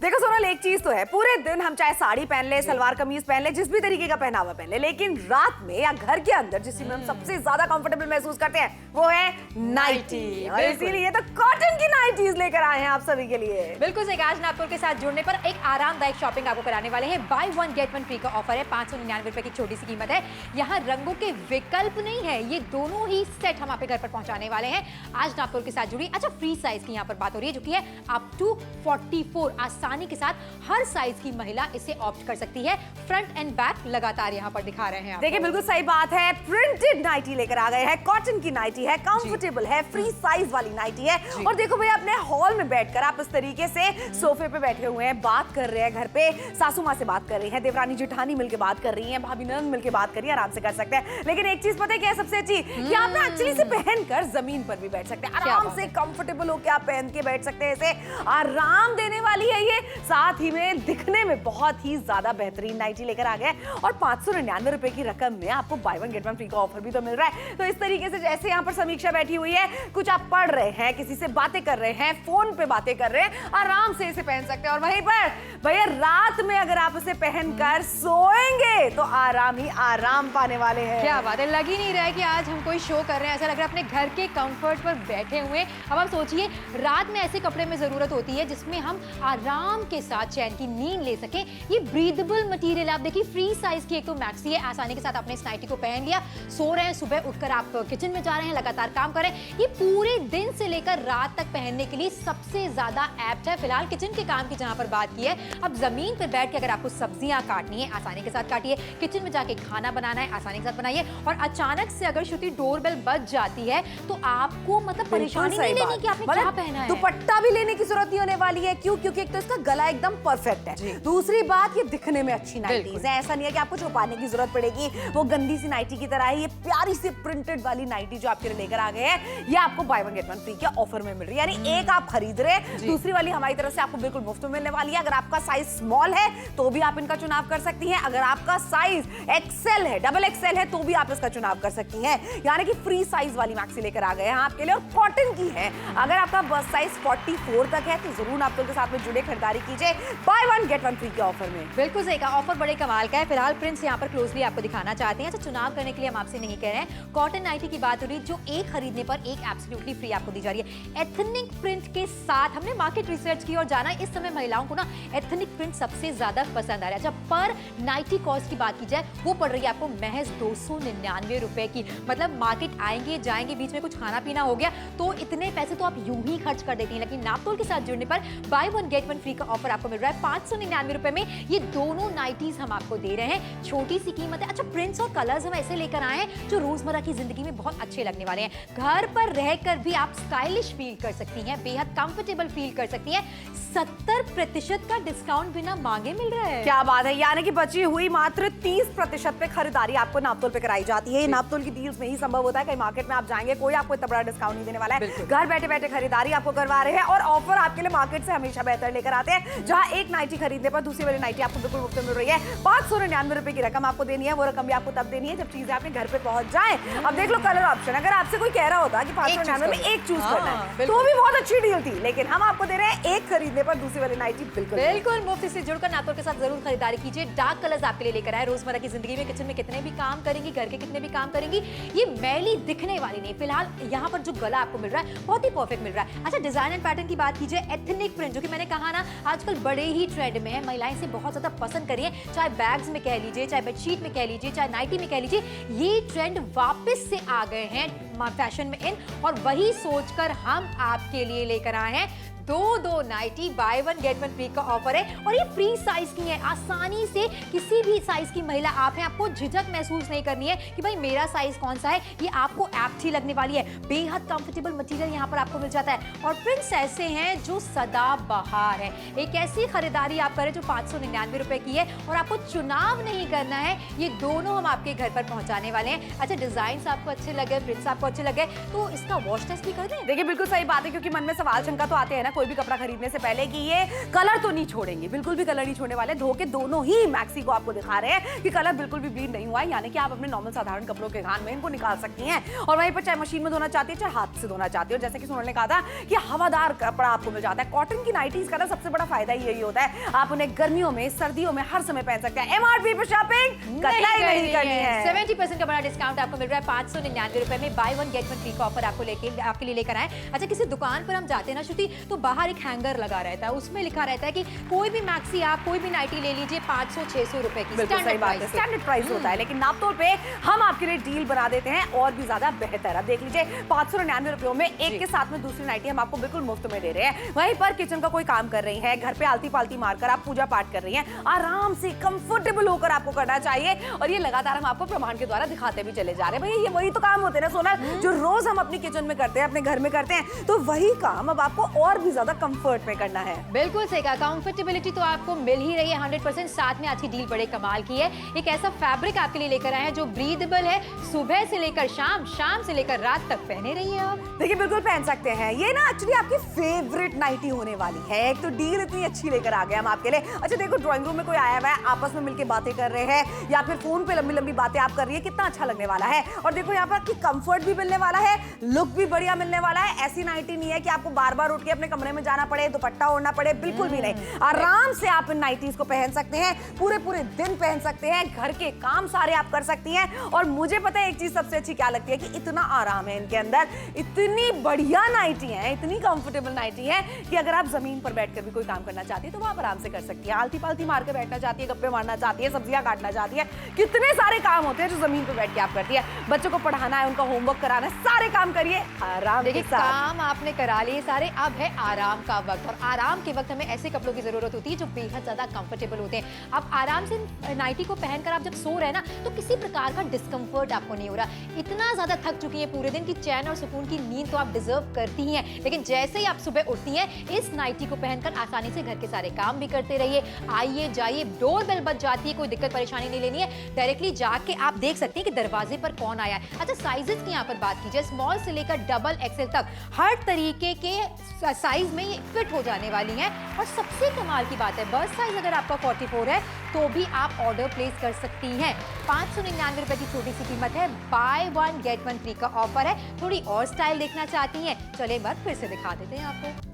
देखो सोनल, एक चीज तो है, पूरे दिन हम चाहे साड़ी पहन ले, सलवार कमीज पहन ले, जिस भी तरीके का पहनावा पहन ले, लेकिन रात में या घर के अंदर जिसमें हम सबसे ज्यादा कंफर्टेबल महसूस करते हैं वो है नाइटी। और इसीलिए तो कॉटन की नाइटीज लेकर आए हैं आप सभी के लिए। बिल्कुल सही। आज नापतोल के साथ जुड़ने पर एक आरामदायक शॉपिंग आपको कराने वाले हैं। Bye one get one free का ऑफर है। 599 रुपए की छोटी सी कीमत है। यहाँ रंगों के विकल्प नहीं है, ये दोनों ही सेट हम आपके घर पर पहुंचाने वाले हैं। आज नापतोल के साथ जुड़ी। अच्छा, फ्री साइज की यहाँ पर बात हो रही है, जो कि है अप टू 44। आसानी के साथ हर साइज की महिला इसे ऑप्ट कर सकती है। फ्रंट एंड बैक लगातार यहाँ पर दिखा रहे हैं। देखिए बिल्कुल सही बात है, प्रिंटेड नाइटी लेकर आ गए हैं। कॉटन की नाइटी है, कंफर्टेबल है, फ्री साइज वाली नाइटी है। और देखो भैया, अपने हॉल में बैठकर आप इस तरीके से सोफे पे बैठे हुए हैं, बात कर रहे हैं, घर पे सासू माँ से बात कर रही हैं, देवरानी जेठानी मिलकर बात कर रही हैं, भाभी नंद मिलकर बात कर रही है, आराम से कर सकते हैं। लेकिन एक चीज पता है क्या है सबसे अच्छी, कि आप ना एक्चुअली इसे पहनकर जमीन पर भी बैठ सकते हैं, आराम से कंफर्टेबल होकर आप पहन के बैठ सकते हैं। इसे आराम देने वाली है ये, साथ ही में दिखने में बहुत ही ज्यादा बेहतरीन नाइटी लेकर आ गए। और 599 रुपए की रकम में आपको bye one get one free का ऑफर भी तो मिल रहा है। तो इस तरीके से जैसे यहाँ पर समीक्षा बैठी हुई है, कुछ आप पढ़ रहे हैं, किसी से बातें कर रहे हैं, फोन पे बातें कर रहे हैं, आराम से इसे पहन सकते हैं। और वहीं पर भैया रात में अगर आप इसे पहनकर सोएंगे तो आराम ही आराम पाने वाले हैं। क्या बात है, लग ही नहीं रहा है कि आज हम कोई शो कर रहे हैं। ऐसा लग रहा है अपने घर के कंफर्ट पर बैठे हुए। अब आप सोचिए, रात में ऐसे कपड़े में जरूरत होती है जिसमें हम आराम के साथ चैन की नींद ले सके। ये ब्रीदेबल मटेरियल आप देखिए, फ्री साइज की एक तो मैक्सी है। आसानी के साथ आपने इस नाइटी को पहन लिया, सो रहे हैं, सुबह उठकर आप किचन में जा रहे हैं, लगातार काम कर रहे हैं। ये पूरे दिन से लेकर रात तक पहनने के लिए सबसे ज्यादा एप्ट है। फिलहाल किचन के काम की जहां पर बात की है, अब जमीन पर बैठ के अगर आपको सब्जियां काटनी है, आसानी के साथ काटिए। किचन में जाके खाना बनाना है, आसानी के साथ बनाइए। और अचानक से अगर श्रुति डोरबेल बज जाती है तो आपको मतलब परेशानी नहीं लेनी कि आपने क्या पहना है। दुपट्टा भी लेने की जरूरत नहीं होने वाली है। क्यों? क्योंकि एक तो इसका गला एकदम परफेक्ट है, दूसरी बात ये दिखने में अच्छी नाइटीज है। ऐसा नहीं है कि आपको छुपाने की जरूरत पड़ेगी, वो गंदी सी नाइटी की तरह है। ये प्यारी सी प्रिंटेड वाली नाइटी जो आपके लिए लेकर आ गए हैं, ये आपको bye one get one free के ऑफर में मिल रही है। यानी एक आप खरीद रहे हैं, दूसरी वाली हमारी तरफ से आपको बिल्कुल मुफ्त में मिलने वाली है। अगर आपका साइज स्मॉल है तो भी आप इनका चुनाव कर सकती हैं। अगर आपका साइज एक्सेल है, डबल एक्सेल है, तो भी आप इसका चुनाव कर सकती हैं। यानी कि फ्री साइज वाली मैक्सी लेकर आ गए हैं आपके लिए, और कॉटन की है। अगर आपका बस साइज 44 तक है तो जरूर नापतोल के साथ में जुड़े, खरीदारी कीजिए bye one get one free के ऑफर में। बिल्कुल सही कहा, ऑफर बड़े कमाल का है। फिलहाल प्रिंट्स यहाँ पर क्लोजली आपको दिखाना चाहते हैं। अच्छा, चुनाव करने के लिए हम आपसे नहीं कह रहे हैं। कॉटन नाइटी की बात हो रही है, जो एक खरीदने पर एक एब्सोल्युटली फ्री आपको दी जा रही है। एथनिक प्रिंट के साथ हमने मार्केट रिसर्च की और जाना इस समय महिलाओं को ना एथनिक प्रिंट सबसे ज्यादा पसंद आ रहा है। जब पर नाइटी कॉस्ट की बात की जाए, वो पड़ रही है आपको महज 299 रुपए की। मतलब मार्केट आएंगे जाएंगे, बीच में कुछ खाना पीना हो गया तो इतने पैसे तो आप यूं ही खर्च कर देती हैं। लेकिन नापतोल के साथ जुड़ने पर bye one get one free का ऑफर आपको मिल रहा है। 599 रुपए में ये दोनों नाइटीज हम आपको दे रहे हैं। छोटी सी कीमत है। अच्छा, प्रिंट्स और कलर्स हम ऐसे लेकर आए हैं जो रोजमर्रा की जिंदगी में बहुत अच्छे लगने वाले हैं। घर पर रहकर भी आप स्टाइलिश फील कर सकती हैं, बेहद कंफर्टेबल फील कर सकती हैं। 70% का डिस्काउंट बिना मांगे मिल रहा है। क्या बात है, यानी कि बची हुई मात्र 30% पे खरीदारी आपको नापतोल पे कराई जाती है। ये नापतोल की डील्स में ही संभव होता है। कहीं मार्केट में आप जाएंगे, कोई आपको इतना बड़ा डिस्काउंट नहीं देने वाला है। घर बैठे बैठे खरीदारी आपको करवा रहे हैं, और ऑफर आपके लिए मार्केट से हमेशा बेहतर लेकर आते हैं। जहां एक नाइटी खरीदने पर दूसरी वाली नाइटी आपको बिल्कुल मुफ्त में मिल रही है। 599 रुपए की रकम आपको देनी है। वो रकम भी आपको तब देनी है जब चीजें आपके घर पे पहुंच जाए। अब देख लो कलर ऑप्शन, अगर आपसे कोई कह रहा होता कि 599 में एक चूज करना है तो भी बहुत अच्छी डील थी, लेकिन हम आपको दे रहे हैं एक खरीदने पर दूसरी वाली नाइटी बिल्कुल मुफ्त। से जुड़कर नापतोल के साथ जरूर खरीदारी कीजिए। डार्क कलर्स आपके लिए लेकर आए। रोजमर्रा की जिंदगी में किचन में कितने भी काम करेंगी, घर के कितने भी काम करेंगी, ये मैली दिखने वाली नहीं। फिलहाल यहाँ पर जो गला आपको मिल रहा है बहुत ही परफेक्ट मिल रहा है। अच्छा, डिजाइन एंड पैटर्न की बात कीजिए, एथनिक प्रिंट, जो कि मैंने कहा ना आजकल बड़े ही ट्रेंड में है, महिलाएं इसे बहुत ज्यादा पसंद करिए। चाहे बैग्स में कह लीजिए, चाहे बेडशीट में कह लीजिए, चाहे नाइटी में कह लीजिए, ये ट्रेंड वापस से आ गए हैं फैशन में इन, और वही सोचकर हम आपके लिए लेकर आए हैं दो nighty buy one get one free का ऑफर है। और ये फ्री साइज की है। आसानी से किसी भी साइज की महिला आप हैं, आपको झिझक महसूस नहीं करनी है कि भाई मेरा साइज कौन सा है। ये आपको एप्ट ही लगने वाली है। बेहद कंफर्टेबल मटेरियल यहाँ पर आपको मिल जाता है, और प्रिंट्स ऐसे हैं जो सदा बहार है। एक ऐसी खरीदारी आप करें जो 599 रुपए की है, और आपको चुनाव नहीं करना है। ये दोनों हम आपके घर पर पहुंचाने वाले हैं। अच्छा, डिजाइन आपको अच्छे लगे, प्रिंट्स आपको अच्छे लगे तो इसका वॉश टेस्ट भी कर दें। देखिए बिल्कुल सही बात है, क्योंकि मन में सवाल शंका तो आते हैं ना, कोई भी कपड़ा खरीदने से पहले कि ये कलर तो नहीं छोड़ेंगे, बिल्कुल भी कलर नहीं छोड़ने वाले। धो के दोनों ही मैक्सी को आपको दिखा रहे हैं कि कलर बिल्कुल भी ब्लीड नहीं हुआ है, यानी कि आप अपने नॉर्मल साधारण कपड़ों के घान में इनको निकाल सकती हैं। और वहीं पर चाहे मशीन में धोना चाहती है चाहे हाथ से धोना चाहती है। और जैसे कि सोनल ने कहा था कि हवादार कपड़ा आपको मिल जाता है। कॉटन की नाइटीज का ना सबसे बड़ा फायदा यही होता है, आप उन्हें गर्मियों में सर्दियों में हर समय पहन सकते हैं। एमआरपी पे शॉपिंग नहीं करनी है। 70% का बड़ा डिस्काउंट आपको मिल रहा है 599 रुपए में। Bye one get one free का ऑफर आपके लिए लेकर आए। अच्छा, किसी दुकान पर हम जाते हैं ना श्रुति, तो बाहर एक हैंगर लगा रहता है, उसमें लिखा रहता है कि कोई भी मैक्सी आप कोई भी नाइटी ले लीजिए 500-600 रुपए की स्टैंडर्ड प्राइस होता है। लेकिन नापतोल पे हम आपके लिए डील बना देते हैं और भी ज्यादा बेहतर। अब देख लीजिए 599 रुपयों में एक के साथ में दूसरी नाइटी हम आपको बिल्कुल मुफ्त में दे रहे हैं। वहीं पर किचन का कोई काम कर रही है, घर पे आलती पालती मारकर आप पूजा पाठ कर रही हैं, आराम से कंफर्टेबल होकर आपको करना चाहिए। और ये लगातार हम आपको प्रमाण के द्वारा दिखाते भी चले जा रहे हैं। भैया ये वही तो काम होते हैं ना सोनल, जो रोज हम अपनी किचन में करते हैं, अपने घर में करते हैं, तो वही काम अब आपको और भी ज्यादा कंफर्ट में करना है। बिल्कुल सही कहा, कंफर्टेबिलिटी तो आपको मिल ही रही है 100%। साथ में आज की डील बड़े कमाल की है। एक ऐसा फैब्रिक आपके लिए लेकर आए हैं जो ब्रीदेबल है, सुबह से लेकर शाम, शाम से लेकर रात तक पहने रहिए आप। देखिए बिल्कुल पहन सकते हैं। ये ना एक्चुअली आपकी फेवरेट नाइटी होने वाली है। एक तो डील इतनी अच्छी लेकर आ गए हम आपके लिए। अच्छा देखो, ड्राइंग रूम में कोई आया हुआ है, आपस में मिलकर बातें कर रहे हैं या फिर फोन पे लंबी लंबी बातें आप कर रही है, कितना अच्छा लगने वाला है। और देखो यहाँ पर आपकी कंफर्ट भी मिलने वाला है, लुक भी बढ़िया मिलने वाला है। ऐसी नाइटी नहीं है कि आपको बार बार उठ के अपने कमरे में जाना पड़े, दुपट्टा ओढ़ना पड़े, बिल्कुल भी नहीं। आराम से आप इन नाइटीज को पहन सकते हैं, पूरे पूरे दिन पहन सकते हैं, घर के काम सारे आप कर सकती हैं। और मुझे पता है एक चीज सबसे अच्छी क्या लगती है कि इतना आराम है इनके अंदर, इतनी बढ़िया नाइटी है, इतनी कंफर्टेबल नाइटी है कि अगर आप जमीन पर बैठकर भी कोई काम करना चाहती है तो आप आराम से कर सकती है। आलती पालती मार के बैठना चाहती है, गप्पे मारना चाहती है, सब्जियां काटना चाहती है, कितने सारे काम होते हैं जो जमीन पर बैठ के आप करती है। बच्चों को पढ़ाना है, उनका होमवर्क कराना है, सारे काम करिए आराम के साथ। काम आपने करा लिए सारे, अब है आराम का वक्त। और आराम के वक्त हमें ऐसे कपड़ों की जरूरत होती है जो बेहद ज्यादा कंफर्टेबल होते हैं। आप आराम से नाइटी को पहनकर आप जब सो रहे हैं ना, तो किसी प्रकार का डिस्कंफर्ट आपको नहीं हो रहा। इतना ज्यादा थक चुकी है पूरे दिन की चैन और सुकून की नींद तो आप डिजर्व करती हैं। लेकिन जैसे ही आप सुबह उठती हैं, इस नाइटी को पहनकर आसानी से घर के सारे काम भी करते रहिए। आइए जाइए, डोर बेल बज जाती है, कोई दिक्कत परेशानी नहीं लेनी है, डायरेक्टली जाके आप देख सकते हैं कि दरवाजे पर कौन आया है। अच्छा, साइजेस की यहाँ पर बात कीजिए, स्मॉल से लेकर डबल एक्सेल तक हर तरीके के साइज में ये फिट हो जाने वाली हैं। और सबसे कमाल की बात है, बर्स्ट साइज अगर आपका 44 है तो भी आप ऑर्डर प्लेस कर सकती हैं। 599 रुपए की छोटी सी कीमत है, bye one get one free का ऑफर है। थोड़ी और स्टाइल देखना चाहती हैं, चले एक बार फिर से दिखा देते हैं आपको।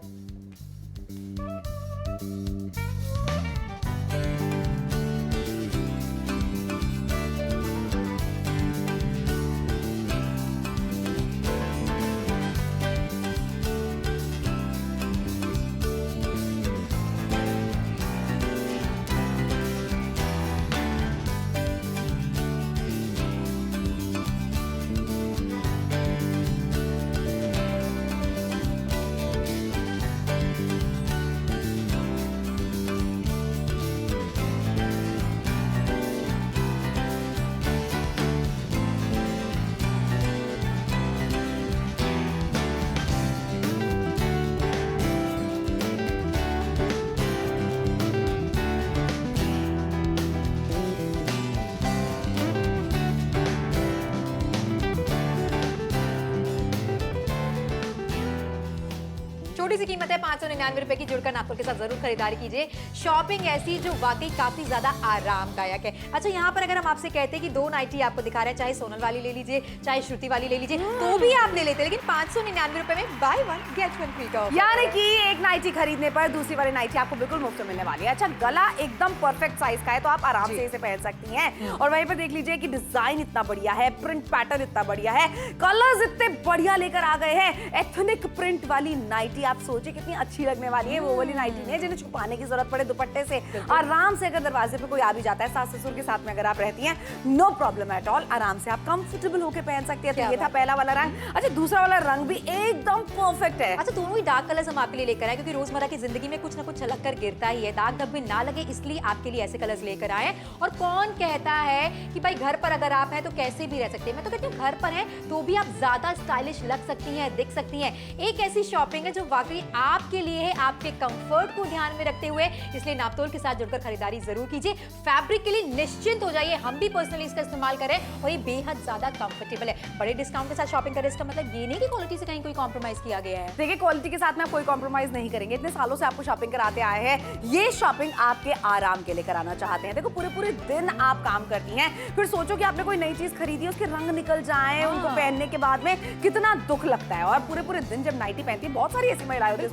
छोटी सी कीमत है 599 रुपए की, जुड़कर नागपुर के साथ जरूर खरीदारी कीजिए। शॉपिंग ऐसी जो वाकई काफी ज्यादा आरामदायक है। अच्छा, यहाँ पर अगर हम आपसे कहते हैं कि दो नाइटी आपको दिखा रहे हैं, चाहे सोनल वाली ले लीजिए चाहे श्रुति वाली ले लीजिए, तो भी आप ले लेते, लेकिन 599 रुपए में bye one get one free का ऑफर। यानी कि एक नाइटी खरीदने पर दूसरी वाली नाइटी आपको बिल्कुल मुफ्त मिलने वाली है। अच्छा, गला एकदम परफेक्ट साइज का है तो आप आराम से इसे पहन सकती हैं। और वहीं पर देख लीजिए कि डिजाइन इतना बढ़िया है, प्रिंट पैटर्न इतना बढ़िया है, कलर्स इतने बढ़िया लेकर आ गए हैं। एथनिक प्रिंट वाली नाइटी आप सोचिए कितनी अच्छी लगने वाली है। वो वाली नाइटी नहीं है जिन्हें छुपाने की जरूरत पड़े दुपट्टे से। आराम से अगर दरवाजे पे कोई आ भी जाता है, सास ससुर के साथ में अगर आप रहती हैं, नो प्रॉब्लम एट ऑल, आराम से आप कंफर्टेबल होकर पहन सकती है। तो ये था पहला वाला रंग। अच्छा, दूसरा वाला रंग भी एकदम परफेक्ट है। अच्छा, दोनों ही डार्क कलर्स हम आपके लिए लेकर आए, क्योंकि रोजमर्रा की जिंदगी में कुछ ना कुछ छलक कर गिरता ही है, दाग धब्बे ना लगे, इसलिए आपके लिए ऐसे कलर्स लेकर आए। और कौन कहता है कि भाई घर पर अगर आप हैं तो कैसे भी रह सकते हैं? मैं तो कहती हूँ घर पर हैं तो भी आप ज्यादा स्टाइलिश लग सकती हैं, दिख सकती हैं। एक ऐसी शॉपिंग है जो वाकई ऑफर आपके लिए है, आपके कंफर्ट को ध्यान में रखते हुए, इसलिए नापतोल के साथ जुड़कर खरीदारी जरूर कीजिए। फैब्रिक के लिए निश्चिंत हो जाइए, हम भी पर्सनली इसका इस्तेमाल करें और ये बेहद ज्यादा कंफर्टेबल है। बड़े डिस्काउंट के साथ शॉपिंग करें, इसका मतलब ये नहीं कि क्वालिटी से कहीं कोई कॉम्प्रोमाइज किया गया है। देखिए, क्वालिटी के साथ में आप कोई कॉम्प्रोमाइज नहीं करेंगे, इतने सालों से आपको शॉपिंग कराते आए हैं, ये शॉपिंग आपके आराम के लिए कराना चाहते हैं। देखो, पूरे पूरे दिन आप काम करती हैं, फिर सोचो कि आपने कोई नई चीज खरीदी है, उसके रंग निकल जाए, उनको पहनने के बाद में कितना दुख लगता है। और पूरे पूरे दिन जब नाइटी पहनती है, बहुत सारी ऐसी महिलाएं होती है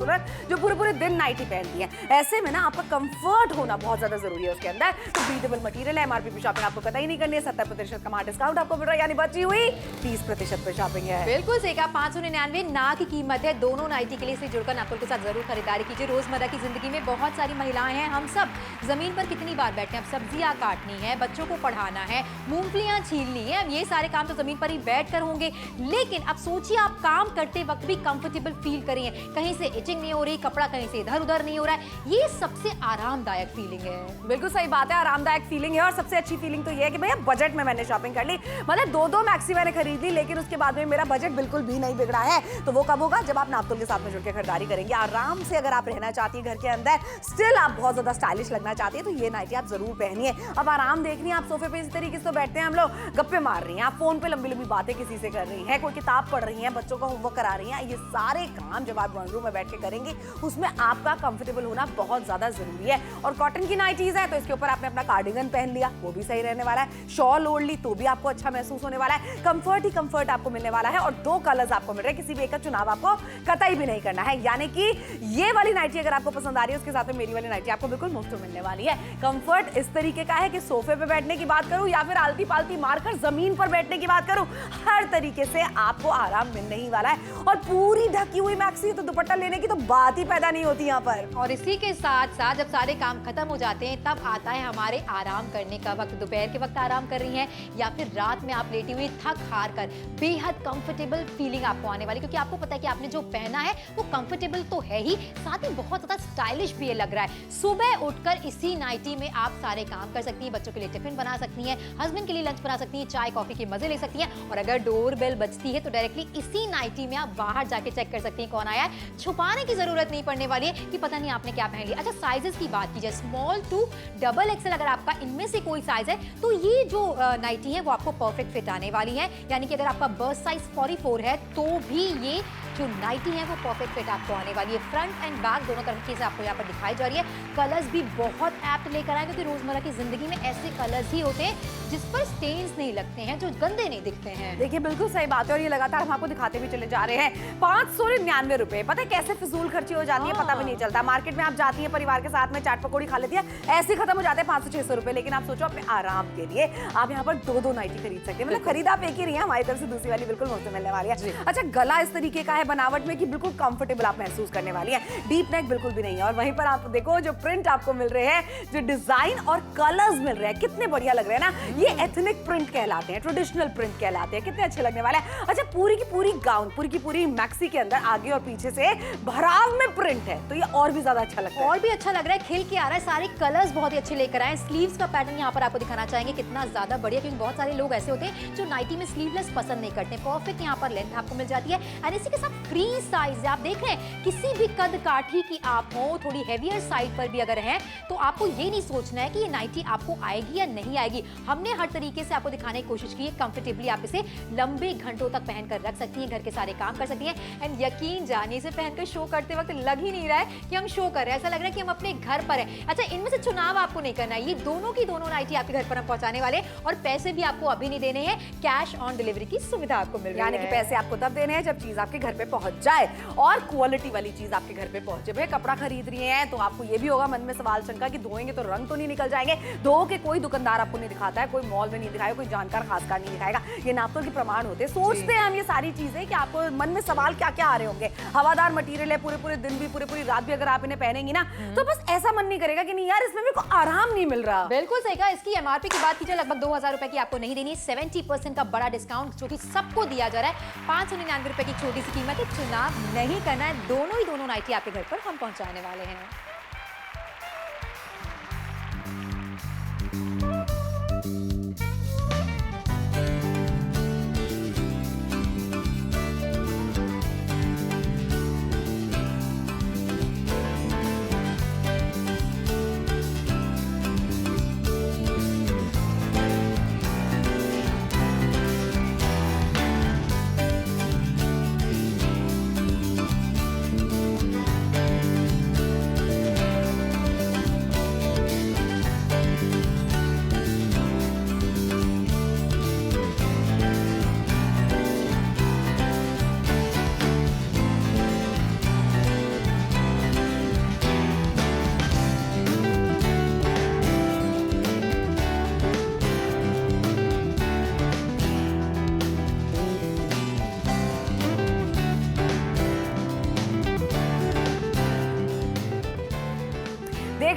जो पूरे पूरे दिन नाइटी पहनती हैं, ऐसे में ना आपका कंफर्ट होना बहुत ज्यादा जरूरी है उसके अंदर। तो ब्रीदेबल मटेरियल है, एमआरपी पे शॉपिंग आपको पता ही नहीं करनी है, 70% का डिस्काउंट आपको मिल रहा है, यानी बची हुई 30% पे शॉपिंग है। बिल्कुल सही कहा, 599 ना की कीमत है दोनों नाइटी के लिए, इसे जुड़कर नापतोल के साथ जरूर खरीदारी कीजिए। रोजमर्रा की जिंदगी में बहुत सारी महिलाएं हैं, हम सब जमीन पर कितनी बार बैठे हैं, अब सब्जियां काटनी है, बच्चों को पढ़ाना है, मूंगफलियां छीलनी है, अब ये सारे काम तो जमीन पर ही बैठकर होंगे। लेकिन अब सोचिए, आप काम करते वक्त भी कंफर्टेबल फील करिए, कहीं से इचिंग नहीं हो रही, कपड़ा कहीं से इधर उधर नहीं हो रहा है, ये सबसे आरामदायक फीलिंग है। बिल्कुल सही बात है, आरामदायक फीलिंग है। और सबसे अच्छी फीलिंग तो ये है कि भैया बजट में मैंने शॉपिंग कर ली, मतलब 2-2 मैक्सी मैंने खरीद ली, लेकिन उसके बाद में मेरा बजट बिल्कुल भी नहीं बिगड़ा है। तो वो कब होगा? जब आप नापतोल के साथ में जुड़कर खरीदारी करेंगे। आराम से अगर आप रहना चाहती हैं घर के अंदर, स्टिल आप बहुत ज्यादा स्टाइलिश लगना चाहती है, तो ये नाइटी आप जरूर पहनिए। अब आराम देख रही हैं, आप सोफे पे इस तरीके से बैठते हैं, हम लोग गप्पे मार रही हैं, आप फोन पे लंबी लंबी बातें किसी से कर रही हैं, कोई किताब पढ़ रही हैं, बच्चों का होमवर्क करा रही हैं, ये सारे काम जब आप ड्राइंग रूम में बैठ के करेंगे, उसमें आपका कंफर्टेबल होना बहुत ज्यादा जरूरी है। और कॉटन की नाइटीज है, तो इसके ऊपर आपने अपना कार्डिगन पहन लिया, वो भी सही रहने वाला है, शॉल ओढ़ ली तो भी आपको अच्छा महसूस होने वाला है, कंफर्ट ही कंफर्ट आपको मिलने वाला है। और 2 कलर्स आपको मिल रहे हैं, किसी भी एक का चुनाव आपको कतई भी नहीं करना है। यानी कि ये वाली नाइटी अगर आपको पसंद आ रही है, उसके साथ में मेरी वाली नाइटी आपको बिल्कुल मुफ्त में मिलने वाली है। कंफर्ट इस तरीके का है कि सोफे पे बैठने की बात करूं या फिर आलती पालती मारकर जमीन पर बैठने की बात करूं, हर तरीके से आपको आराम मिलने ही वाला है। और पूरी ढकी हुई मैक्सी, तो दुपट्टा लेने की तो बात ही पैदा नहीं होती यहाँ पर। और इसी के साथ साथ जब सारे काम खत्म हो जाते हैं, तब आता है हमारे आराम करने का वक्त। दोपहर के वक्त आराम कर रही हैं या फिर रात में आप लेटी हुई थक हार कर, बेहद कंफर्टेबल फीलिंग आपको आने वाली, क्योंकि आपको पता है कि आपने जो पहना है वो कंफर्टेबल तो है ही, साथ ही बहुत ज्यादा स्टाइलिश भी लग रहा है। सुबह उठकर इसी नाइटी में आप सारे काम कर सकती हैं, बच्चों के लिए टिफिन बना सकती हैं, हस्बैंड के लिए लंच बना सकती हैं, चाय कॉफी के मजे ले सकती हैं। और अगर डोर बेल बजती है तो डायरेक्टली इसी नाइटी में आप बाहर जाके चेक कर सकती हैं कौन आया है, छुपाने की जरूरत नहीं पड़ने वाली है कि पता नहीं आपने क्या पहन लिया। अच्छा, साइजेस की बात की जाए, स्मॉल टू डबल एक्सएल अगर आपका इनमें से कोई साइज है, तो ये जो नाइटी है वो आपको परफेक्ट फिट आने वाली है। यानी कि अगर आपका बर्स्ट साइज 44 है तो भी ये जो नाइटी है वो परफेक्ट फिट आपको आने वाली है। फ्रंट एंड बैक दोनों तरीके से आपको यहाँ पर दिखाई जा रही है। कलर्स भी बहुत एप्ट लेकर आए, क्योंकि रोजमर्रा की जिंदगी में ऐसे कलर्स ही होते हैं जिस पर स्टेन्स नहीं लगते हैं, जो गंदे नहीं दिखते हैं। देखिए, बिल्कुल सही बात है, और ये लगातार हम आपको दिखाते भी चले जा रहे हैं। 599 रुपए, पता है कैसे फिजूल खर्ची हो जाती है, पता भी नहीं चलता। मार्केट में आप जाती हैं परिवार के साथ में, चाट पकौड़ी खा लेती है, ऐसे खत्म हो जाते हैं 500-600 रुपए। लेकिन आप सोचो, अपने आराम के लिए आप यहाँ पर 2-2 नाइटी खरीद सकते हैं। मतलब खरीद आप एक ही रही है, हमारी तरफ से दूसरी वाली बिल्कुल मुफ्त मिलने वाली है। अच्छा, गला इस तरीके का है बनावट में कि बिल्कुल कंफर्टेबल आप महसूस करने वाली है, डीप नेक बिल्कुल भी नहीं है। और वहीं पर आप देखो, जो प्रिंट आपको मिल रहे हैं, जो डिजाइन और कलर्स मिल रहे हैं, कितने बढ़िया लग रहे हैं ना। ये एथनिक प्रिंट कहलाते हैं, ट्रेडिशनल प्रिंट कहलाते हैं, कितने अच्छे लगने वाले हैं। अच्छा, पूरी की पूरी गाउन, पूरी की पूरी मैक्सी के अंदर आगे और पीछे से भराव में प्रिंट है, तो ये और भी ज्यादा अच्छा लगता है। और भी अच्छा लग रहा है, खिल के आ रहा है, सारे कलर्स बहुत ही अच्छे लेकर आए। स्लीव्स का पैटर्न यहाँ पर आपको दिखाना चाहेंगे, कितना ज्यादा बढ़िया, क्योंकि बहुत सारे लोग ऐसे होते हैं जो नाइटी में स्लीवलेस पसंद नहीं करते। परफेक्ट यहाँ पर लेंथ आपको मिल जाती है। और इसी के साथ फ्री साइज आप देख रहे हैं, किसी भी कद काठी की आप हो, थोड़ी हेवियर साइड पर भी अगर है, तो आपको ये नहीं सोचना है कि ये नाइटी आपको आएगी या नहीं आएगी। हमने हर तरीके से आपको दिखाने की कोशिश की है। कंफर्टेबली आप इसे लंबे घंटों तक पहनकर रख सकती हैं, घर के सारे काम कर सकती हैं। एंड यकीन जानिए, इसे पहनकर शो करते वक्त लग ही नहीं रहा है कि हम शो कर रहे हैं, ऐसा लग रहा है कि हम अपने घर पर हैं। अच्छा, इनमें से चुनाव आपको नहीं करना है, ये दोनों की दोनों नाइटी आपके घर पर हम पहुंचाने वाले, और पैसे भी आपको अभी नहीं देने हैं, कैश ऑन डिलीवरी की सुविधा आपको मिल रही है। यानी कि पैसे आपको तब देने हैं जब चीज आपके घर पे पहुंच जाए, और क्वालिटी वाली चीज आपके घर पे पहुंचे। भाई, कपड़ा खरीद रही हैं तो आपको ये भी होगा मन में सवाल शंका कि धोएंगे तो रंग तो नहीं निकल जाएंगे। धो के कोई दुकानदार आपको नहीं दिखाता है, कोई मॉल में नहीं दिखाएगा, कोई जानकार खासकार नहीं दिखाएगा। ये नापतोल के प्रमाण होते हैं। सोचते हैं हम ये सारी चीजें कि आपको मन में सवाल क्या क्या आ रहे होंगे। हवादार मटेरियल है, पूरे पूरे दिन भी, पूरे पूरी रात भी अगर आप इन्हें पहनेंगी ना, तो बस ऐसा मन नहीं करेगा कि नहीं यार, इसमें मेरे को आराम नहीं मिल रहा। बिल्कुल सही कहा। इसकी एमआरपी की बात कीजिए, लगभग 2000 रुपए की आपको नहीं देनी है। 70% का बड़ा डिस्काउंट जो कि सबको दिया जा रहा है। 599 रुपए की छोटी सी कीमत है, चुनाव नहीं करना है, दोनों ही दोनों नाइटी आपके घर पर हम पहुंचाने वाले हैं।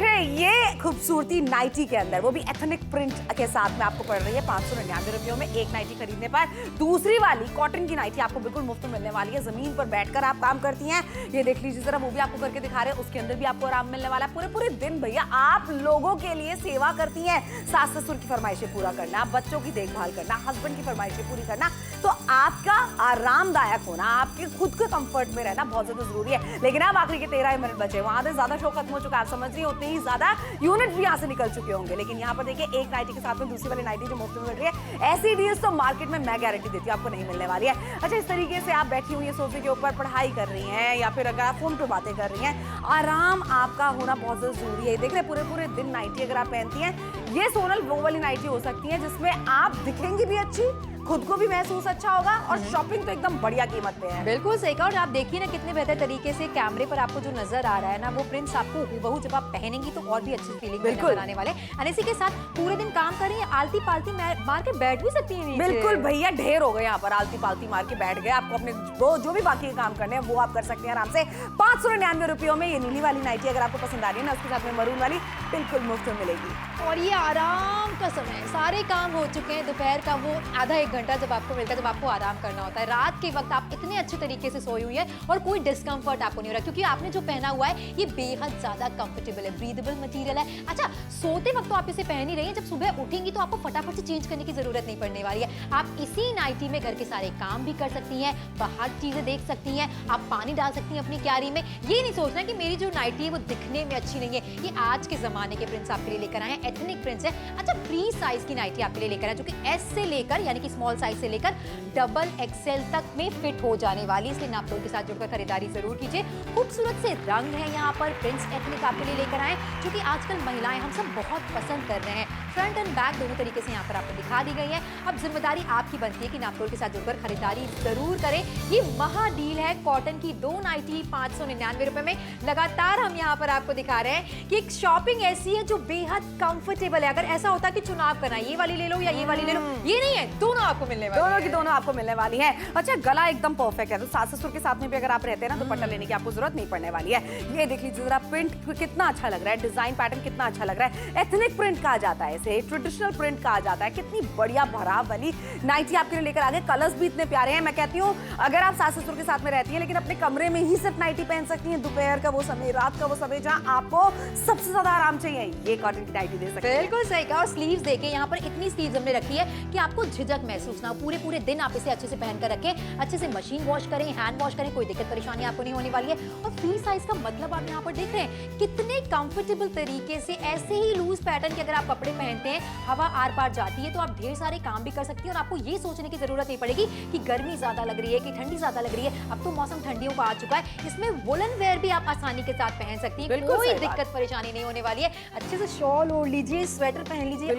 देख रहे हैं ये खूबसूरती नाइटी के अंदर, वो भी एथनिक प्रिंट के साथ में आपको पड़ रही है 599 रुपयों में एक नाइटी खरीदने पर। दूसरी वाली कॉटन की नाइटी आपको बिल्कुल मुफ्त में मिलने वाली है। जमीन पर बैठकर आप काम करती हैं, ये देख लीजिए जरा, वो भी आपको करके दिखा रहे हैं, उसके अंदर भी आपको आराम मिलने वाला है। पूरे पूरे दिन भैया आप लोगों के लिए सेवा करती हैं, सास ससुर की फरमाइशें पूरा करना, बच्चों की देखभाल करना, हस्बैंड की फरमाइशें पूरी करना, तो आपका आरामदायक होना, आपके खुद के कंफर्ट में रहना बहुत ज्यादा जरूरी है। लेकिन अब आखिरी के 13 मिनट बचे, वहां से ज्यादा शो खत्म हो चुका है, आप समझ रही हैं, उतने ही ज्यादा यूनिट भी यहाँ से निकल चुके होंगे। लेकिन यहाँ पर देखिए एक नाइटी के साथ में दूसरी वाली नाइटी जो मुफ्त में मिल रही है, ऐसी डील्स तो मार्केट में मैं गारंटी देती हूँ आपको नहीं मिलने वाली है। अच्छा, इस तरीके से आप बैठी हुई है सोफे के ऊपर, पढ़ाई कर रही हैं या फिर अगर आप फोन पे बातें कर रही हैं, आराम आपका होना बहुत ज्यादा जरूरी है। देख रहे पूरे पूरे दिन नाइटी अगर आप पहनती हैं, ये सोनल वो वाली नाइटी हो सकती है जिसमें आप दिखेंगी भी अच्छी, खुद को भी महसूस अच्छा होगा और शॉपिंग तो एकदम बढ़िया कीमत पे है। बिल्कुल सही कहा। और आप देखिए ना कितने बेहतर तरीके से कैमरे पर आपको जो नजर आ रहा है ना, वो प्रिंट्स आपको हूबहू जब आप पहनेंगी तो और भी अच्छी फीलिंग नजर आने वाले। और इसी के साथ पूरे दिन काम कर रही है, आलती पालती मार के बैठ भी सकती है नीचे। बिल्कुल भैया, ढेर हो गए यहाँ पर, आलती पालती मार के बैठ गए। आपको अपने वो जो भी बाकी के काम करने हैं वो आप कर सकते हैं आराम से। 599 रुपयों में ये नीली वाली नाइटी अगर आपको पसंद आ रही है ना, उसके साथ में मरून वाली बिल्कुल मुफ्त में मिलेगी। और ये आराम का समय, सारे काम हो चुके हैं, दोपहर का वो आधा एक घंटा जब आपको मिलता है, जब आपको आराम करना होता है, रात के वक्त आप इतने अच्छे तरीके से सोई हुई है और कोई डिस्कम्फर्ट आपको नहीं हो रहा, क्योंकि आपने जो पहना हुआ है ये बेहद ज्यादा कंफर्टेबल है, ब्रीदेबल मटेरियल है। अच्छा, सोते वक्त तो आप इसे पहन ही रही हैं, जब सुबह उठेंगी तो आपको फटाफट से चेंज करने की जरूरत नहीं पड़ने वाली है। आप इसी नाइटी में घर के सारे काम भी कर सकती हैं, बाहर चीजें देख सकती हैं, आप पानी डाल सकती हैं अपनी क्यारी में। ये नहीं सोचना कि मेरी जो नाइटी है वो दिखने में अच्छी नहीं है। ये आज के जमाने के प्रिंट्स आपके लिए लेकर आए हैं, एथनिक प्रिंट्स है। अच्छा, फ्री साइज की नाइटी आपके लिए लेकर आए, जो कि एस से लेकर यानी कि स्मॉल साइज से लेकर डबल एक्सेल तक में फिट हो जाने वाली। इसलिए नापतोल के साथ जुड़कर खरीदारी जरूर कीजिए। खूबसूरत से रंग है यहाँ पर, प्रिंट्स एथनिक आपके लिए लेकर आए, जो कि आजकल महिलाएं हम सब बहुत पसंद कर रहे हैं। फ्रंट एंड बैक दोनों तरीके से यहाँ पर आपको दिखा दी गई है। अब जिम्मेदारी आपकी बनती है कि नापतोल के साथ जुड़कर खरीदारी जरूर करें। ये महा डील है कॉटन की 2 नाइटी 599 रुपए में। लगातार हम यहाँ पर आपको दिखा रहे हैं कि एक शॉपिंग ऐसी है जो बेहद कंफर्टेबल है। अगर ऐसा होता कि चुनाव करना है, ये वाली ले लो या ये वाली ले लो, ये नहीं है, दोनों आपको मिलने वाली है। दोनों की दोनों आपको मिलने वाली है। अच्छा, गला एकदम परफेक्ट है, तो सास ससुर के साथ में भी अगर आप रहते हैं ना, तो दुपट्टा लेने की आपको जरूरत नहीं पड़ने वाली है। ये देख लीजिए जरा, प्रिंट कितना अच्छा लग रहा है, डिजाइन पैटर्न कितना अच्छा लग रहा है। एथनिक प्रिंट कहा जाता है इसे, ट्रेडिशनल प्रिंट कहा जाता है। कितनी बढ़िया भराव वाली नाइटी आपके लिए लेकर आ गए। कलर्स भी इतने प्यारे हैं। मैं कहती हूँ अगर आप सास ससुर के साथ में रहती हैं लेकिन अपने कमरे में ही सिर्फ नाइटी पहन सकती हैं, दोपहर का वो समय, रात का वो समय जहाँ आपको सबसे ज्यादा आराम चाहिए, ये कॉटन की नाइटी दे सकते हैं। बिल्कुल सही कहा। और स्लीव्स देखिए, यहाँ पर इतनी स्लीव्स हमने रखी है कि आपको झिझक महसूस ना हो। पूरे पूरे दिन आप इसे अच्छे से पहन कर रखें, अच्छे से मशीन वॉश करें, हैंड वॉश करें, कोई दिक्कत परेशानी आपको नहीं होने वाली है। और फ्री साइज का मतलब आप यहाँ पर देख रहे हैं कितने कंफर्टेबल तरीके से, ऐसे ही लूज पैटर्न के अगर आप कपड़े पहनते हैं, हवा आर पार जाती है तो आप ढेर सारे काम भी कर सकती हैं और आपको ये सोचने की जरूरत नहीं पड़ेगी कि गर्मी ज्यादा लग रही है कि ठंडी ज्यादा लग रही है। अब तो मौसम ठंडियों का आ चुका है, इसमें वुलन वेयर भी आप आसानी के साथ पहन सकती हैं, कोई दिक्कत परेशानी नहीं होने वाली है। अच्छे से शॉल ओढ़ लीजिए, स्वेटर पहन लीजिए,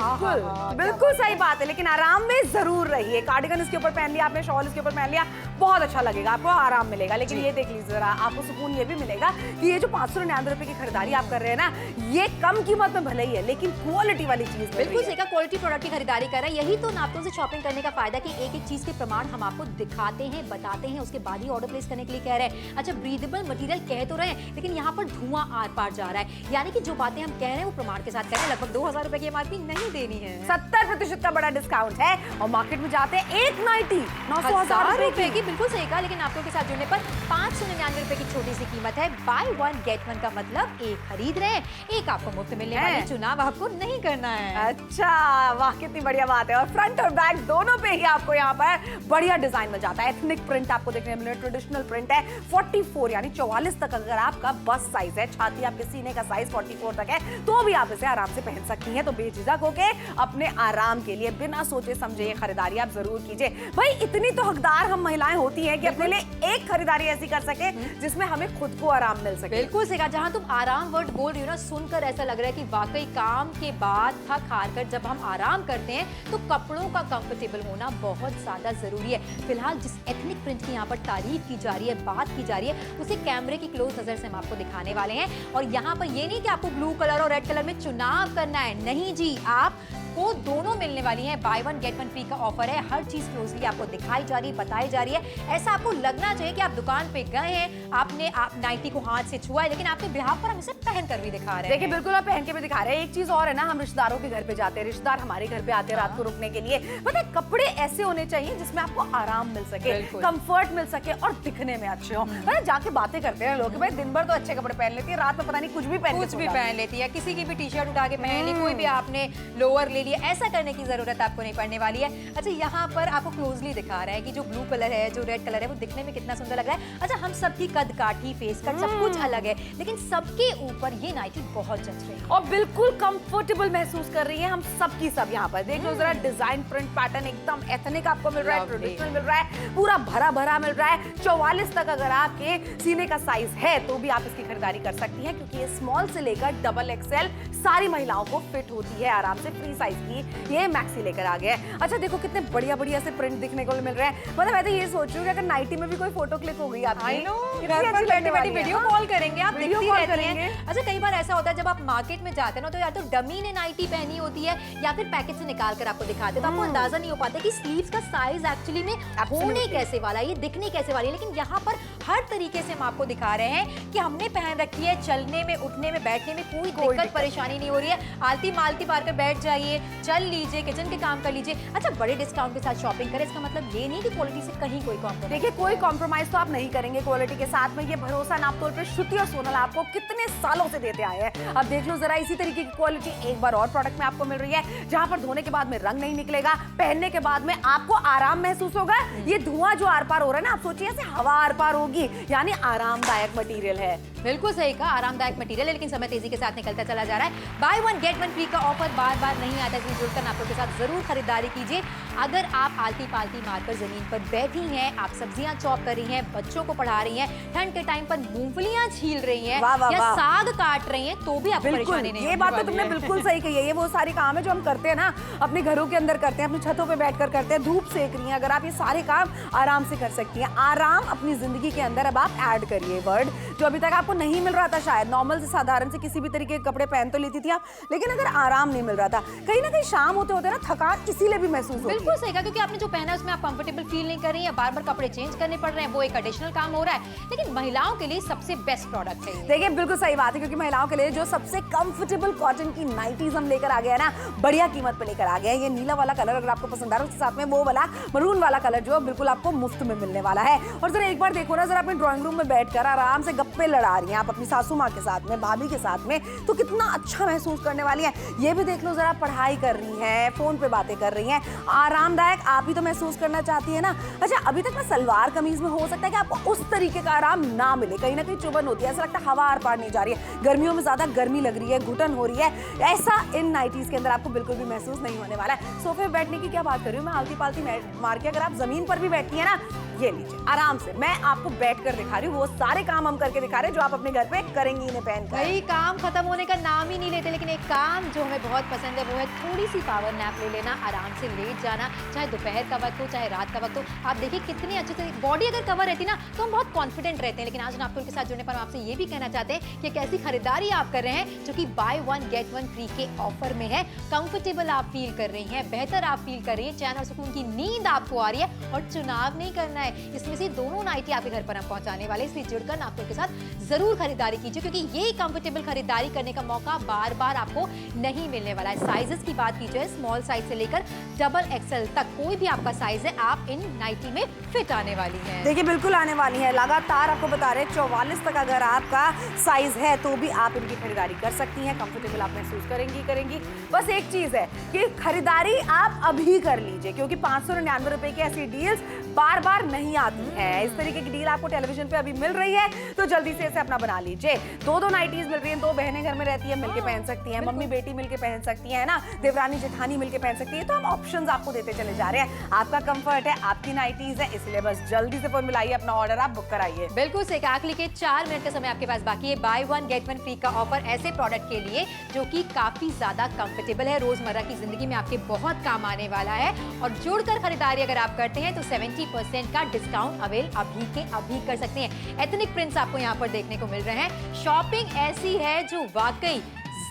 बिल्कुल सही बात है। लेकिन आराम में जरूर रहिए। कार्डिगन इसके ऊपर पहन लिया आपने, शॉल इसके ऊपर पहन लिया, बहुत अच्छा लगेगा, आपको आराम मिलेगा। लेकिन ये देख लीजिए जरा, आपको सुकून ये भी मिलेगा कि ये जो 599 रुपए की खरीदारी आप कर रहे हैं ना, ये कम कीमत में भले ही है लेकिन क्वालिटी वाली चीज। बिल्कुल सही कहा, क्वालिटी प्रोडक्ट की खरीदारी कर रहे हैं। यही तो नापतोल से शॉपिंग करने का फायदा कि एक एक चीज के प्रमाण हम आपको दिखाते हैं, बताते हैं, उसके बाद ही ऑर्डर प्लेस करने के लिए कह रहे हैं। अच्छा, ब्रीदेबल मटेरियल कह तो रहे हैं लेकिन यहाँ पर धुआं आर पार जा रहा है, यानी कि जो बातें हम कह रहे हैं वो प्रमाण के साथ कह रहे हैं। लगभग 2000 रुपए की एमआरपी नहीं देनी है, 70% का बड़ा डिस्काउंट है और मार्केट में जाते हैं एक नाइटी 900,000 रुपए की। बिल्कुल सही कहा। लेकिन आपको के साथ जुड़ने पर 599 रुपए की छोटी सी कीमत है। बाय 1 गेट 1 का मतलब एक खरीद रहे हैं, एक आपको मुफ्त मिलने वाली। चुनाव आपको नहीं करना है। अच्छा, वाह कितनी बढ़िया बात है। और फ्रंट और बैक दोनों पे ही आपको यहाँ पर बढ़िया डिजाइन मिल जाता है। एथनिक प्रिंट आपको देखने मिले, ट्रेडिशनल प्रिंट है। 44 यानी 44 तक अगर आपका बस साइज है, छाती आपके सीने का साइज 44 तक है, तो भी आप इसे आराम से पहन सकती हैं। तो बेझिझक होके अपने आराम के लिए बिना सोचे समझे ये खरीदारी आप जरूर कीजिए। भाई इतनी तो हकदार हम महिलाएं होती हैं कि अपने लिए एक खरीदारी ऐसी कर सके जिसमें हमें खुद को आराम मिल सके। बिल्कुल सही कहा। जहां तुम आराम वर्ड बोल रही हो ना, सुनकर ऐसा लग रहा है कि वाकई काम के बाद थक हार कर जब हम आराम करते हैं तो कपड़ों का कंफर्टेबल होना बहुत ज्यादा जरूरी है। फिलहाल जिस एथनिक प्रिंट की यहाँ पर तारीफ की जा रही है, बात की जा रही है, उसे कैमरे की क्लोज नजर से हम आपको दिखाने वाले हैं। और यहाँ पर ये नहीं कि आपको ब्लू कलर और रेड कलर में चुनाव करना है, नहीं जी, आप वो दोनों मिलने वाली हैं। Bye one get one free का ऑफर है। हर चीज क्लोजली आपको दिखाई जा रही है, बताई जा रही है। ऐसा आपको लगना चाहिए कि आप दुकान पे गए हैं, आपने आप नाइटी को हाथ से छुआ है, लेकिन आपके बिहाफ पर हम इसे पहन कर भी दिखा रहे हैं। देखिए बिल्कुल आप पहन के भी दिखा रहे हैं। एक चीज और है ना, हम रिश्तेदारों के घर पे जाते हैं, रिश्तेदार हमारे घर पे आते हैं रात को रुकने के लिए। पता है कपड़े ऐसे होने चाहिए जिसमें आपको आराम मिल सके, कंफर्ट मिल सके और दिखने में अच्छे हो। पता है जाके बातें करते हैं लोग, भाई दिन भर तो अच्छे कपड़े पहन लेती है, रात में पता नहीं कुछ भी पहन लेती है। किसी की भी टी शर्ट उठा के पहन ली, कोई भी आपने लोअर ले लिया, ऐसा करने की जरूरत आपको नहीं पड़ने वाली है। अच्छा यहाँ पर आपको क्लोजली दिखा रहा है कि जो ब्लू कलर है, जो रेड कलर है, वो दिखने में कितना सुंदर लग रहा है। अच्छा हम सबकी कद काठी, फेस कट सब कुछ अलग है, लेकिन सबके ऊपर ये नाइटी बहुत जच रही है और बिल्कुल कंफर्टेबल महसूस कर रही है। हम सबकी सब यहाँ पर देख लो जरा, डिजाइन प्रिंट पैटर्न एकदम एथनिक आपको मिल रहा है, ट्रेडिशनल मिल रहा है, पूरा भरा भरा मिल रहा है। 44 तक अगर आपके सीने का साइज है तो भी आप इसकी खरीदारी कर सकती हैं, क्योंकि ये स्मॉल से लेकर डबल एक्सएल सारी महिलाओं को फिट होती है आराम से। फ्री साइज की ये मैक्सी लेकर आ गया है। अच्छा देखो कितने बढ़िया बढ़िया से प्रिंट दिखने को मिल रहे हैं। मतलब मैं तो ये सोच रही हूँ कि अगर नाइटी में भी कोई फोटो क्लिक हो गई आपकी, घर पर बैठे-बैठे वीडियो कॉल करेंगे, आप वीडियो देखती कॉल रहती हैं। अच्छा कई बार ऐसा होता है जब आप मार्केट में जाते हैं ना, तो या तो डमी ने नाइटी पहनी होती है या फिर पैकेट से निकाल कर आपको दिखाते हैं, तो आपको अंदाजा नहीं हो पाता कि स्लीव्स का साइज एक्चुअली में होने कैसे वाला है, ये दिखने कैसे वाली है। लेकिन यहाँ पर हर तरीके से हम आपको दिखा रहे हैं कि हमने पहन रखी है, चलने में, उठने में, बैठने में कोई दिक्कत परेशानी नहीं हो रही है। आलती मालती मार कर बैठ जाइए, चल लीजिए, किचन के काम कर लीजिए। अच्छा बड़े डिस्काउंट के साथ शॉपिंग करें, इसका मतलब ये नहीं कि क्वालिटी से कहीं कोई कॉम्प्रोमाइज। देखिए कोई कॉम्प्रोमाइज तो आप नहीं करेंगे क्वालिटी के साथ में। ये भरोसा नापतोल पे श्रुति और सोनल आपको कितने सालों से देते आए हैं। अब देख लो जरा, इसी तरीके की क्वालिटी एक बार और प्रोडक्ट में आपको मिल रही है, जहां पर धोने के बाद में रंग नहीं निकलेगा, पहनने के बाद में आपको आराम महसूस होगा। ये धुआं जो आर पार हो रहा है ना, आप सोचिए ऐसे हवा आर पार होगी, यानी आरामदायक मटेरियल है। बिल्कुल सही कहा, आरामदायक मटेरियल है, लेकिन समय तेजी के साथ निकलता चला जा रहा है। Bye one get one free का ऑफर बार बार नहीं आता, इसलिए जुड़कर नापतोल के साथ जरूर खरीदारी कीजिए। अगर आप आलती पालती मारकर जमीन पर बैठी हैं, आप सब्जियां चॉप कर रही हैं, बच्चों को पढ़ा रही हैं, ठंड के टाइम पर मूंगफलियां छील रही हैं या साग काट रही हैं, तो भी आपको परेशानी नहीं। ये बात तो तुमने बिल्कुल सही कही है। ये वो सारे काम है जो हम करते हैं ना, अपने घरों के अंदर करते हैं, अपनी छतों पे बैठकर करते हैं, धूप सेक रही हैं। अगर आप ये सारे काम आराम से कर सकती हैं, आराम अपनी जिंदगी के अंदर अब आप ऐड करिए वर्ड, जो अभी तक आपको नहीं मिल रहा था। शायद नॉर्मल से साधारण से किसी भी तरीके के कपड़े पहन तो लेती थी आप, लेकिन अगर आराम नहीं मिल रहा था, कहीं ना कहीं शाम होते होते ना थकान इसीलिए भी महसूस होती है। बिल्कुल सही कहा, क्योंकि आपने जो पहना है उसमें आप कंफर्टेबल फील नहीं कर रही हैं, बार बार कपड़े चेंज करने पड़ रहे हैं, वो एक एडिशनल काम हो रहा है। लेकिन महिलाओं के लिए सबसे बेस्ट प्रोडक्ट है। देखिए बिल्कुल सही बात है, क्योंकि महिलाओं के लिए जो सबसे कंफर्टेबल कॉटन की नाइटीज हम लेकर आ गए ना, बढ़िया कीमत पे लेकर आ गए हैं। ये नीला वाला कलर अगर आपको पसंद आ रहा है, उसके साथ में वो वाला मरून वाला कलर जो है बिल्कुल आपको मुफ्त में मिलने वाला है। और जरा एक बार देखो ना, जरा अपने ड्राइंग रूम में बैठकर आराम से गप्पे लड़ा रही हैं आप अपनी सासू माँ के साथ में, भाभी के साथ में, तो कितना अच्छा महसूस करने वाली है। ये भी देख लो जरा, पढ़ाई कर रही हैं, फोन पे बातें कर रही हैं, आरामदायक आप ही तो महसूस करना चाहती है ना। अच्छा अभी तक मैं सलवार कमीज में हो सकता है कि आपको उस तरीके का आराम ना मिले, कहीं ना कहीं चुभन होती है, ऐसा लगता है हवा आर पार नहीं जा रही है, गर्मियों में ज्यादा गर्मी लग रही है, घुटन हो रही है, ऐसा इन नाइटीज के अंदर आपको बिल्कुल भी महसूस नहीं होने वाला है। सोफे पे बैठने की क्या बात कर रही हूँ मैं, आलती पालती मार के, अगर आप जमीन पर भी बैठती है ना, ये लीजिए आराम से, मैं आपको बैठकर दिखा रही हूँ, वो सारे काम हम करके दिखा रहे हैं जो आप अपने घर पे करेंगी इन्हें पहनकर। भाई काम खत्म होने का नाम ही नहीं लेते, लेकिन एक काम जो हमें बहुत पसंद है वो है थोड़ी सी पावर नैप ले लेना, आराम से लेट जाना, चाहे दोपहर का वक्त हो चाहे रात का वक्त हो। आप देखिए कितनी अच्छे से बॉडी अगर कवर रहती ना तो हम बहुत कॉन्फिडेंट रहते हैं। लेकिन आज नापतोल के साथ जुड़ने पर हम आपसे ये भी कहना चाहते हैं कि एक ऐसी खरीदारी आप कर रहे हैं जो कि bye one get one free के ऑफर में है। कंफर्टेबल आप फील कर रही हैं, बेहतर आप फील कर रही है, चैन और सुकून की नींद आपको आ रही है, और चुनाव नहीं करना है। इसमें से दोनों नाइटी आपके घर पर हम पहुंचाने वाले, इसलिए जुड़कर नापतोल के साथ जरूर खरीदारी कीजिए, क्योंकि ये कंफर्टेबल खरीदारी करने का मौका बार बार आपको नहीं मिलने वाला है। साइजेस की बात की जाए, स्मॉल साइज से लेकर डबल एक्सएल तक कोई भी आपका साइज है, आप इन नाइटी में फिट आने वाली है। देखिए बिल्कुल आने वाली है, लगातार आपको बता रहे हैं 44 तक अगर आपका साइज है तो भी आप इनकी खरीदारी कर सकती हैं, कंफर्टेबल आप महसूस करेंगी। बस एक चीज है कि खरीदारी आप अभी कर लीजिए, क्योंकि 599 रुपए की ऐसी डील्स बार बार नहीं आती है। इस तरीके की डील आपको टेलीविजन पे अभी मिल रही है, तो जल्दी से इसे अपना बना लीजिए। दो नाइटीज मिल रही हैं, दो बहनें घर में रहती है, मिलके पहन सकती हैं, मम्मी बेटी मिलके पहन सकती है ना, देवरानी जेठानी मिलके पहन सकती है। तो हम ऑप्शंस आपको देते चले जा रहे हैं, आपका कंफर्ट है, आपकी नाइटीज है, इसलिए बस जल्दी से फोन मिलाइए, अपना ऑर्डर आप बुक कराइए। बिल्कुल सही कहा, आखिरी के 4 मिनट का समय आपके पास बाकी है। Bye one get one free का ऑफर ऐसे प्रोडक्ट के लिए जो कि काफी ज्यादा कंफर्टेबल है, रोजमर्रा की जिंदगी में आपके बहुत काम आने वाला है। और जुड़कर खरीदारी अगर आप करते हैं तो 70% का डिस्काउंट अवेल अभी के अभी कर सकते हैं। एथनिक प्रिंट्स आपको यहाँ पर देखने को मिल रहे हैं। शॉपिंग ऐसी है जो वाकई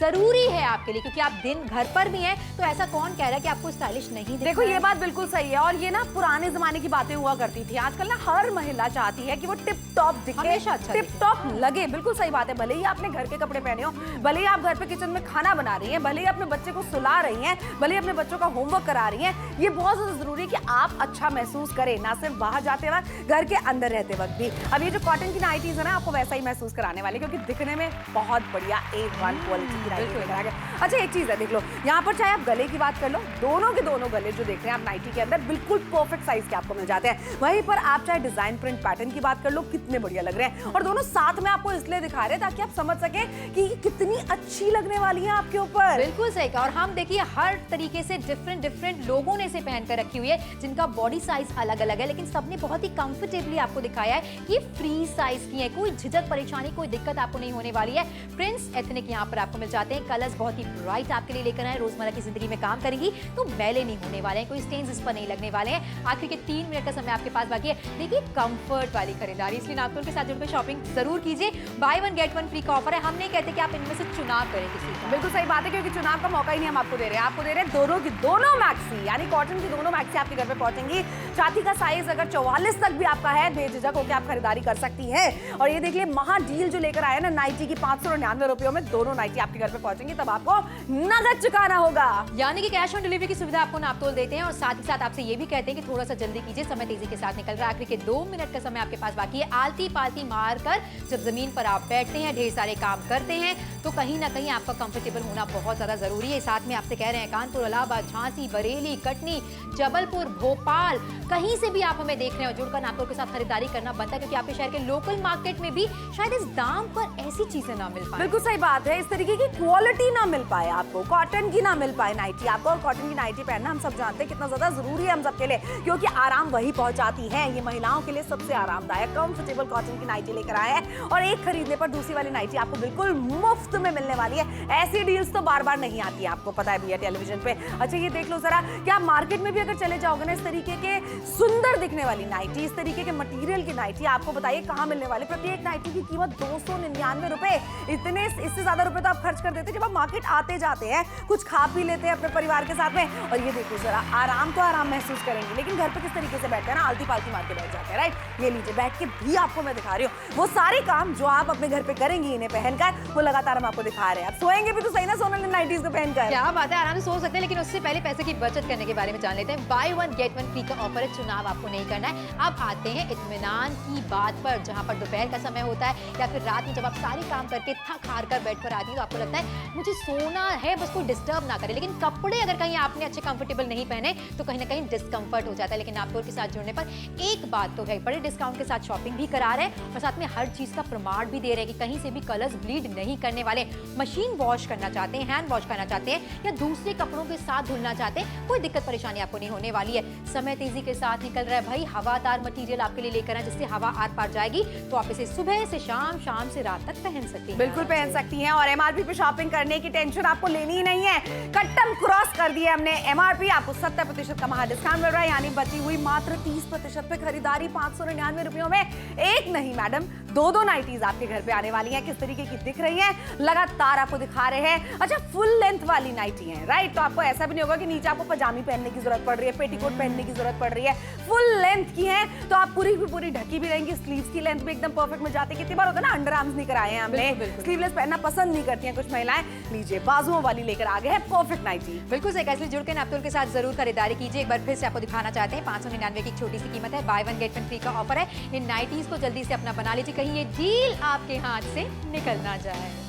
जरूरी है आपके लिए, क्योंकि आप दिन घर पर भी हैं, तो ऐसा कौन कह रहा है कि आपको स्टाइलिश नहीं दिखना देखो है? ये बात बिल्कुल सही है, और ये ना पुराने जमाने की बातें हुआ करती थी। आजकल ना हर महिला चाहती है कि वो टिप टॉप दिखे, हमेशा अच्छा टिप दिखे। टॉप लगे। बिल्कुल सही बात है। भले ही आपने घर के कपड़े पहने हो, भले ही आप घर पे किचन में खाना बना रही हैं, भले ही अपने बच्चे को सुला रही हैं, भले ही अपने बच्चों का होमवर्क करा रही हैं, ये बहुत ज्यादा जरूरी है कि आप अच्छा महसूस करें, ना सिर्फ बाहर जाते वक्त, घर के अंदर रहते वक्त भी। अब ये जो कॉटन की नाइटीज है ना, आपको वैसा ही महसूस कराने वाले, क्योंकि दिखने में बहुत बढ़िया A1 क्वालिटी की नाइटी लेकर आ गए। अच्छा एक चीज है, देख लो यहाँ पर, चाहे आप गले की बात कर लो, दोनों के दोनों गले जो देख रहे हैं आप नाइटी के अंदर बिल्कुल परफेक्ट साइज के आपको मिल जाते हैं। वहीं पर आप चाहे डिजाइन प्रिंट पैटर्न की बात कर लो, कितने बढ़िया लग रहे हैं, और दोनों साथ में आपको इसलिए दिखा रहे हैं ताकि आप समझ सके कि कितनी अच्छी लगने वाली है आपके ऊपर। बिल्कुल सही कहा। और हम देखिए हर तरीके से डिफरेंट लोगों ने इसे पहन कर रखी हुई है, जिनका बॉडी साइज अलग अलग है, लेकिन सबने बहुत ही कंफर्टेबली आपको दिखाया है कि फ्री साइज की है, कोई झिझक परेशानी कोई दिक्कत आपको नहीं होने वाली है। प्रिंट्स एथनिक यहाँ पर आपको मिल जाते हैं, कलर्स बहुत ही ब्राइट आपके लिए लेकर आए, रोजमर्रा की जिंदगी में काम करेंगी तो मैले नहीं होने वाले हैं, कोई स्टेन्स इस पर नहीं लगने वाले हैं। आखिर के 3 मिनट का समय आपके पास बाकी है। देखिए कंफर्ट वाली खरीदारी, इसलिए नागपुर के साथ जुड़कर शॉपिंग जरूर कीजिए। बाय 1 गेट 1 फ्री का ऑफर है। हम नहीं कहते कि आप इनमें से चुनाव करें किसी का। बिल्कुल सही बात है, क्योंकि चुनाव का मौका ही नहीं हम आपको दे रहे हैं। आपको दे रहे हैं दोनों की दोनों मैक्सी, यानी कॉटन की दोनों मैक्सी आपके घर पे पहुंचेंगी। छाती का साइज अगर 44 तक भी आपका है, बेझिझक होकर आप खरीदारी कर सकती हैं। और ये देख लिए महा डील जो लेकर आए ना नाइटी की, 599 रुपयों में दोनों नाइटी आपके घर पे पहुंचेंगी, तब आपको नगद चुकाना होगा। यानी कि कैश ऑन डिलीवरी की सुविधा आपको नापतोल देते हैं, और साथ ही साथ आपसे ये भी कहते हैं कि थोड़ा सा जल्दी कीजिए, समय तेजी के साथ निकल रहा है। आखिर के 2 मिनट का समय आपके पास बाकी है। आलती पालती मारकर जब जमीन पर आप बैठते हैं, ढेर सारे काम करते हैं, तो कहीं ना कहीं आपका कंफर्टेबल होना बहुत ज्यादा जरूरी है। साथ में आपसे कह रहे हैं कानपुर, इलाहाबाद, झांसी, बरेली, कटनी, जबलपुर, भोपाल, कहीं से भी आप हमें देख रहे हो, जुड़कर नागपुर के साथ खरीदारी करना बनता है, क्योंकि आपके शहर के लोकल मार्केट में भी शायद इस दाम पर ऐसी चीजें ना मिल पाए। बिल्कुल सही बात है, इस तरीके की क्वालिटी ना मिल पाए आपको, कॉटन की ना मिल पाए नाइटी आपको। और कॉटन की नाइटी पहनना हम सब जानते हैं कितना ज्यादा जरूरी है हम सबके लिए, क्योंकि आराम वही पहुंचाती है। ये महिलाओं के लिए सबसे आरामदायक कंफर्टेबल कॉटन की नाइटी लेकर आए हैं, और एक खरीदने पर दूसरी वाली नाइटी आपको बिल्कुल मुफ्त में मिलने वाली है। ऐसी डील्स तो बार बार नहीं आती है, आपको पता है भैया टेलीविजन पे। अच्छा ये देख लो जरा, क्या आप मार्केट में भी अगर चले जाओगे ना, इस तरीके के सुंदर दिखने वाली नाइटी, इस तरीके के मटेरियल की नाइटी आपको बताइए कहाँ मिलने वाली। प्रत्येक नाइटी की कीमत 299 रुपए। इतने इससे ज्यादा रुपए तो आप खर्च कर देते जब आप मार्केट आते जाते हैं, कुछ खा पी लेते हैं अपने परिवार के साथ में। और ये देखो जरा, आराम तो आराम महसूस करेंगे, लेकिन घर पे किस तरीके से बैठते हैं ना, आलती पालती मार के बैठ जाते हैं, राइट। ये लीजिए बैठ के भी आपको मैं दिखा रही हूँ वो सारे काम जो आप अपने घर पे करेंगी इन्हें पहनकर, वो लगातार हम आपको दिखा रहे हैं। आप सोएंगे भी तो सही ना सोनल नाइटीज को पहनकर। क्या बात है, आराम से सो सकते हैं, लेकिन उससे पहले पैसे की बचत करने के बारे में जान लेते हैं। बाय 1 गेट 1 फ्री का ऑफर है, चुनाव आपको नहीं करना है। अब आते हैं इत्मीनान की बात पर, जहां पर दोपहर का समय होता है या फिर रात में जब आप सारे काम करके थक हार कर बेड पर आती है, तो आपको लगता है मुझे सोना है, बस कोई डिस्टर्ब ना करे। लेकिन कपड़े अगर कहीं आपने अच्छे कंफर्टेबल नहीं पहने तो कहीं ना कहीं डिस्कंफर्ट हो जाता है। लेकिन नागपुर के साथ जुड़ने पर एक बात तो है, बड़े डिस्काउंट के साथ शॉपिंग भी करा रहे हैं, और साथ में हर चीज का प्रमाण भी दे रहे हैं कि कहीं से भी कलर्स ब्लीड नहीं करने वाले। मशीन वॉश करना चाहते हैं, हैंड वॉश करना चाहते हैं, या दूसरे कपड़ों के साथ धुलना चाहते हैं, कोई दिक्कत परेशानी आपको नहीं होने वाली है। समय तेजी के साथ निकल रहा है भाई, हवादार मटेरियल आपके लिए लेकर आए, जिससे हवा आर पार जाएगी, तो आप इसे सुबह से शाम, शाम से रात तक पहन सकती हैं। बिल्कुल पहन सकती हैं, और एमआरपी पे शॉपिंग करने की टेंशन आपको लेनी ही नहीं है। कट्टम क्रॉस कर दिया हमने एमआरपी, आपको 70% का महा डिस्काउंट मिल रहा है, यानी बची हुई मात्र 30% पे खरीदारी 599 रुपयों में। एक नहीं मैडम, दो नाइटीज आपके घर पे आने वाली हैं। किस तरीके की दिख रही हैं लगातार आपको दिखा रहे हैं। अच्छा फुल लेंथ वाली नाइटी है, राइट, तो आपको ऐसा भी नहीं होगा कि नीचे आपको पजामी पहनने की जरूरत पड़ रही है, पेटीकोट पहनने की जरूरत पड़ रही है। फुल लेंथ की है तो आप पूरी की पूरी ढकी भी रहेंगी, स्लीव्स की लेंथ भी एकदम परफेक्ट मिल जाती है। कितनी बार होता है ना, अंडर आर्म्स नहीं कराए हैं हमने, स्लीवलेस पहनना पसंद नहीं करती हैं कुछ महिलाएं। लीजिए बाजुओं वाली लेकर आ गए हैं परफेक्ट नाइटी। बिल्कुल सही, इसलिए जुड़ के नापतोल के साथ जरूर खरीदारी कीजिए। एक बार फिर से आपको दिखाना चाहते हैं, 599 की छोटी सी कीमत है, बाय 1 गेट 1 फ्री का ऑफर है। इन नाइटीज को जल्दी से अपना बना लीजिए, कहीं ये डील आपके हाथ से निकल ना जाए।